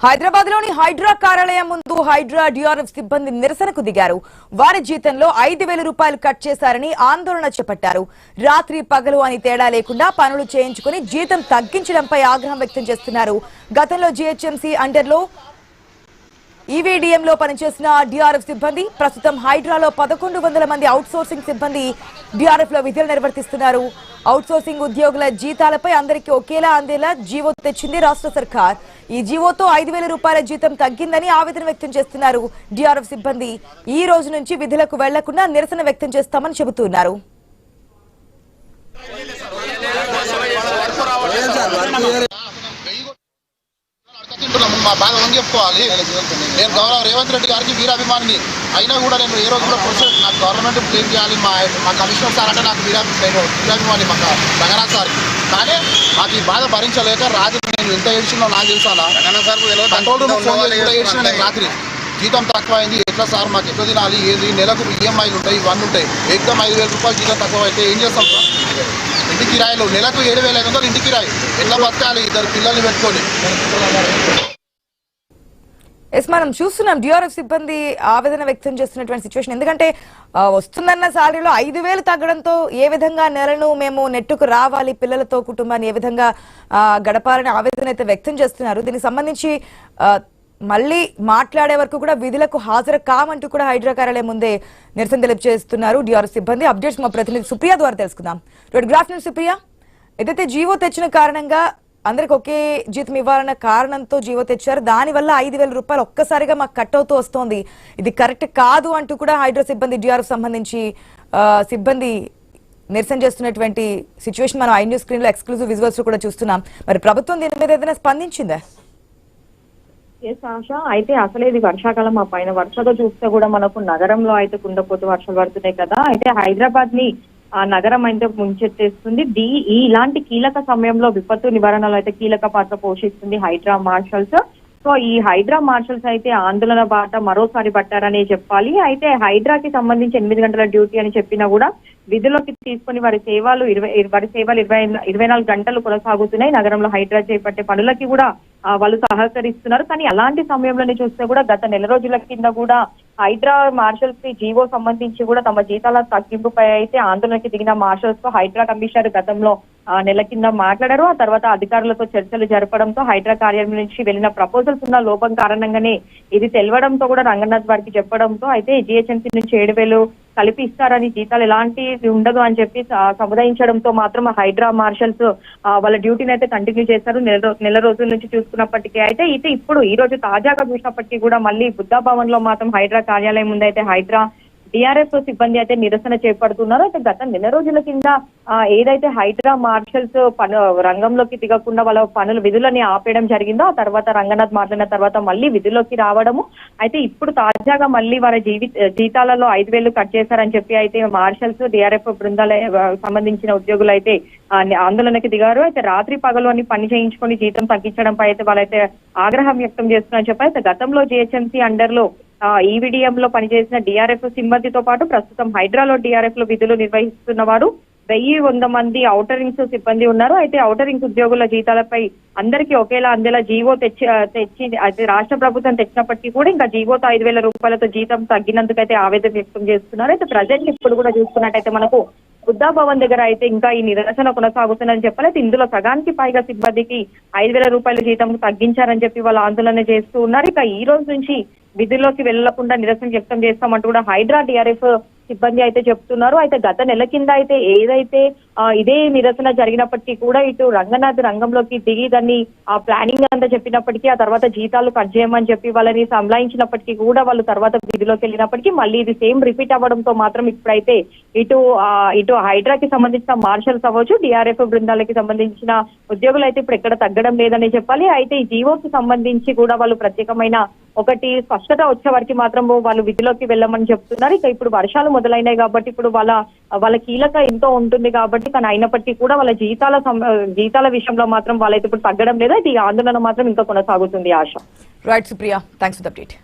హైదరాబాద్ లోని హైడ్రా కార్యాలయం ముందు హైడ్రా డిఆర్ఎఫ్ సిబ్బంది నిరసనకు దిగారు. వారి జీతంలో 5,000 రూపాయలు కట్ చేశారని ఆందోళన చేపట్టారు. రాత్రి పగలు అని తేడా లేకుండా పనులు చేయించుకుని జీతం తగ్గించడంపై ఆగ్రహం వ్యక్తం చేస్తున్నారు. గతంలో జీహెచ్ఎంసీ అండర్లో ఈవీడీఎంలో పనిచేసిన డిఆర్ఎఫ్ సిబ్బంది ప్రస్తుతం హైడ్రాలో 1,100 మంది అవుట్ సోర్సింగ్ సిబ్బంది డిఆర్ఎఫ్ లో విధులు నిర్వర్తిస్తున్నారు. అవుట్ సోర్సింగ్ ఉద్యోగుల జీతాలపై అందరికీ ఒకేలా అందేలా జీవో తెచ్చింది రాష్ట్ర సర్కార్. ఈ జీవోతో 5,000 రూపాయల జీతం తగ్గిందని ఆవేదన వ్యక్తం చేస్తున్నారు. డిఆర్ఎఫ్ సిబ్బంది ఈ రోజు నుంచి విధులకు వెళ్లకుండా నిరసన వ్యక్తం చేస్తామని చెబుతున్నారు. మా బాధ అని చెప్పుకోవాలి. నేను గౌరవ రేవంత్ రెడ్డి గారికి వీరాభిమానిని అయినా కూడా నేను ఏ రోజు కూడా ప్రొసెస్ నాకు గవర్నమెంట్ బ్లేమ్ చేయాలి. మా కమిషనర్ సార్ అంటే నాకు వీరాభిమాని మా రంగనాథ్ సార్కి. కానీ మాకు ఈ బాధ భరించలేక రాత్రి నేను ఎంత ఏడ్చినా నాకు తెలుసానా ఏడ్చిన నేను రాత్రి జీతం తక్కువైంది ఎట్లా సార్ మాకు ఎట్లా తినాలి ఏది నెలకు ఈఎంఐలు ఉంటాయి ఇవన్నీ ఉంటాయి. ఏకదం 5,000 రూపాయలు జీతం తక్కువ అయితే ఏం చేస్తాం సార్? ఇంటి కిరాయిలు నెలకు 7,500 ఇంటి కిరాయి ఎట్లా బతకాలి ఇద్దరు పిల్లల్ని పెట్టుకొని. మనం చూస్తున్నాం డిఆర్ఎఫ్ సిబ్బంది ఆవేదన వ్యక్తం చేస్తున్నటువంటి సిచ్యువేషన్. ఎందుకంటే వస్తుందన్న సాలరీలో 5,000 తగ్గడంతో ఏ విధంగా నెలను మేము నెట్టుకు రావాలి, పిల్లలతో కుటుంబాన్ని ఏ విధంగా గడపాలని ఆవేదన అయితే వ్యక్తం చేస్తున్నారు. దీనికి సంబంధించి మళ్ళీ మాట్లాడే వరకు కూడా విధులకు హాజరు కామంటూ కూడా హైడ్రా కార్యాలయం ముందే నిరసన తెలియజేస్తున్నారు డిఆర్ఎఫ్ సిబ్బంది. అప్డేట్స్ మా ప్రతినిధి సుప్రియ ద్వారా తెలుసుకుందాం. Good afternoon Supriya. ఏదైతే జీవో తెచ్చిన కారణంగా అందరికి ఒకే జీతం ఇవ్వాలన్న కారణంతో జీవో తెచ్చారు. దానివల్ల 5,000 రూపాయలు ఒక్కసారిగా మాకు కట్ అవుతూ వస్తోంది. ఇది కరెక్ట్ కాదు అంటూ కూడా హైడ్రా సిబ్బంది డిఆర్ఎఫ్ సంబంధించి సిబ్బంది నిరసన చేస్తున్నటువంటి సిచ్యువేషన్ మనం ఐ న్యూస్ స్క్రీన్ లో ఎక్స్క్లూజివ్ విజువల్స్ కూడా చూస్తున్నాం. మరి ప్రభుత్వం దీని మీద ఏదైనా స్పందించిందా? ఆశ అయితే అసలే ఇది వర్షాకాలం. ఆ పైన వర్షాలు చూస్తే కూడా మనకు నగరంలో అయితే కుండపోతూ వర్షాలు పడుతున్నాయి కదా. అయితే హైదరాబాద్ ని ఆ నగరం అయితే ముంచెత్తేస్తుంది. ఇలాంటి కీలక సమయంలో విపత్తు నివారణలో అయితే కీలక పాత్ర పోషిస్తుంది హైడ్రా మార్షల్స్. సో ఈ హైడ్రా మార్షల్స్ అయితే ఆందోళన బాట మరోసారి పట్టారని చెప్పాలి. అయితే హైడ్రాకి సంబంధించి 8 గంటల డ్యూటీ అని చెప్పినా కూడా విధుల్లోకి తీసుకుని వారి సేవలు 24 గంటలు కొనసాగుతున్నాయి. నగరంలో హైడ్రా చేపట్టే పనులకి కూడా వాళ్ళు సహకరిస్తున్నారు. కానీ అలాంటి సమయంలోనే చూస్తే కూడా గత నెల రోజుల కింద కూడా హైడ్రా మార్షల్స్ కి జీవో సంబంధించి కూడా తమ జీతాల తగ్గింపుపై అయితే ఆందోళనకి దిగిన మార్షల్స్ తో హైడ్రా కమిషనర్ గతంలో నెల కింద మాట్లాడారు. ఆ తర్వాత అధికారులతో చర్చలు జరపడంతో హైడ్రా కార్యాలయం నుంచి వెళ్లిన ప్రపోజల్స్ ఉన్న లోపం కారణంగానే ఇది తెలవడంతో కూడా రంగనాథ్ వారికి చెప్పడంతో అయితే జీహెచ్ఎంసీ నుంచి 7,000 కలిపి ఇస్తారని, జీతాలు ఎలాంటి ఉండదు అని చెప్పి సముదాయించడంతో మాత్రం హైడ్రా మార్షల్స్ వాళ్ళ డ్యూటీని అయితే కంటిన్యూ చేశారు. నెల రోజుల నుంచి చూసుకున్నప్పటికీ అయితే ఇప్పుడు ఈ రోజు తాజాగా చూసినప్పటికీ కూడా మళ్ళీ బుద్ధా భవన్ లో మాత్రం హైడ్రా కార్యాలయం ముందు అయితే హైడ్రా డిఆర్ఎఫ్ సిబ్బంది అయితే నిరసన చేపడుతున్నారు. అయితే గత నెల రోజుల కింద ఏదైతే హైడ్రా మార్షల్స్ రంగంలోకి దిగకుండా వాళ్ళ విధులని ఆపేయడం జరిగిందో, ఆ తర్వాత రంగనాథ్ మాట్లాడిన తర్వాత మళ్ళీ విధుల్లోకి రావడము. అయితే ఇప్పుడు తాజాగా మళ్ళీ వారి జీతాలలో 5,000 కట్ చేశారని చెప్పి అయితే మార్షల్స్ డిఆర్ఎఫ్ బృందాల సంబంధించిన ఉద్యోగులు అయితే ఆందోళనకి దిగారు. అయితే రాత్రి పగలు అని పని చేయించుకొని జీతం తగ్గించడంపై అయితే వాళ్ళైతే ఆగ్రహం వ్యక్తం చేస్తున్నారని చెప్పి అయితే గతంలో జీహెచ్ఎంసీ అండర్ లో ఈవీడీఎంలో పనిచేసిన డిఆర్ఎఫ్ సిబ్బందితో పాటు ప్రస్తుతం హైడ్రాలో డిఆర్ఎఫ్ లో విధులు నిర్వహిస్తున్న వారు 1,100 మంది ఔటరింగ్స్ సిబ్బంది ఉన్నారు. అయితే ఔటరింగ్స్ ఉద్యోగుల జీతాలపై అందరికీ ఒకేలా అందేలా జీవో తెచ్చి అయితే రాష్ట్ర ప్రభుత్వం తెచ్చినప్పటికీ కూడా ఇంకా జీవోతో 5,000 రూపాయలతో జీతం తగ్గినందుకైతే ఆవేదన వ్యక్తం చేస్తున్నారు. అయితే ప్రజెంట్ ఇప్పుడు కూడా చూసుకున్నట్టయితే మనకు బుద్ధా భవన్ దగ్గర అయితే ఇంకా ఈ నిరసన కొనసాగుతుందని చెప్పాలి. అయితే ఇందులో సగానికి పైగా సిబ్బందికి 5,000 రూపాయల జీతం తగ్గించారని చెప్పి వాళ్ళు ఆందోళన చేస్తూ ఉన్నారు. ఇక ఈ రోజు నుంచి విధుల్లోకి వెళ్లకుండా నిరసన వ్యక్తం చేస్తామంటూ కూడా హైడ్రా డిఆర్ఎఫ్ సిబ్బంది అయితే చెప్తున్నారు. అయితే గత నెల కింద అయితే ఏదైతే ఇదే నిరసన జరిగినప్పటికీ కూడా ఇటు రంగనాథ్ రంగంలోకి దిగి దాన్ని ప్లానింగ్ అంతా చెప్పినప్పటికీ ఆ తర్వాత జీతాలు కట్ చేయమని చెప్పి వాళ్ళని సంలాయించినప్పటికీ కూడా వాళ్ళు తర్వాత విధిలోకి వెళ్ళినప్పటికీ మళ్ళీ ఇది సేమ్ రిపీట్ అవ్వడంతో మాత్రం ఇప్పుడైతే ఇటు హైడ్రాకి సంబంధించిన మార్షల్స్ అవ్వచ్చు, డిఆర్ఎఫ్ బృందాలకి సంబంధించిన ఉద్యోగులు అయితే ఇప్పుడు ఎక్కడ తగ్గడం లేదని చెప్పాలి. అయితే ఈ జీవోకి సంబంధించి కూడా వాళ్ళు ప్రత్యేకమైన ఒకటి స్పష్టత వచ్చే వరకు మాత్రం వాళ్ళు విధిలోకి వెళ్ళమని చెప్తున్నారు. ఇక ఇప్పుడు వర్షాలు మొదలైనాయి కాబట్టి ఇప్పుడు వాళ్ళ కీలక ఎంతో ఉంటుంది కాబట్టి, కానీ అయినప్పటికీ కూడా వాళ్ళ జీతాల విషయంలో మాత్రం వాళ్ళైతే ఇప్పుడు తగ్గడం లేదా. ఈ ఆందోళన మాత్రం ఇంకా కొనసాగుతుంది. ఆశ. Right Supriya, thanks for the update.